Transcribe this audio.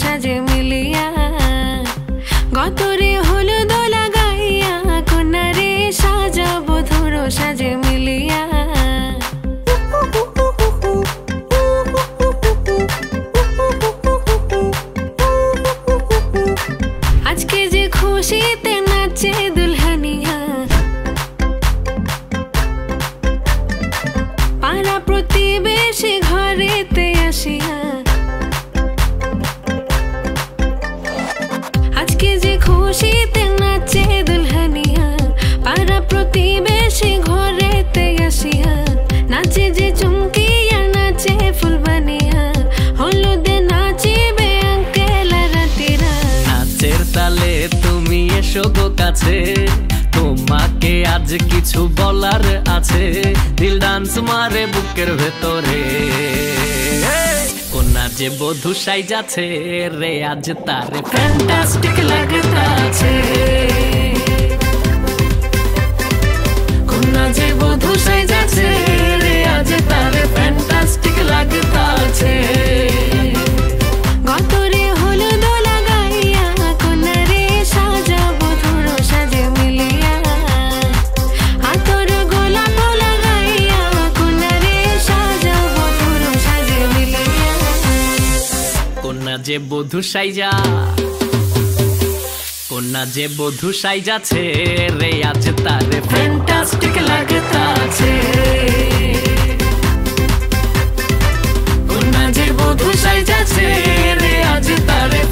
সাজে মিলিয়া গতরে হলুদ লাগাইয়া কন্যারে সাজাবো ধুর সাজে মিলিয়া আজকে যে খুশিতে নাচে দুলহানিয়া পাড়া প্রতিবেশী ঘরেতে আসিয়া আজকে যে খুশিতে নাচে দুলহানিয়া পাড়া প্রতিবেশী ঘরেতে আসিয়া নাচে যে চুমকিয়া নাচে ফুলবানিয়া হলুদে নাচিবে আঙ্কেল রাতিরা নাচের তালে তুমি এসো গো কাছে তোমাকে আজ কিছু বলার আছে দিল ডান্স মারে বুকের ভেতরে কোনা যে বধূ সাইজাছে রে আজ তারে ফ্যান্টাস্টিক লাগতাছে কোনা যে বধূ সাইজাছে রে আজ তারে ফ্যান্টাস্টিক লাগতাছে গতরে হলুদ লাগাইয়া কন্যারে সাজাবো ধুর সাজে মিলিয়া আতর গোলাপ লাগাইয়া কন্যারে সাজাবো ধুর সাজে মিলিয়া কোনা যে বধূ সাইজা কোনা যে বধূ সাইজাছে রে আজ তারে ফ্যান্টাস্টিক লাগতাছে কোনা যে বধূ সাইজাছে রে আজ তারে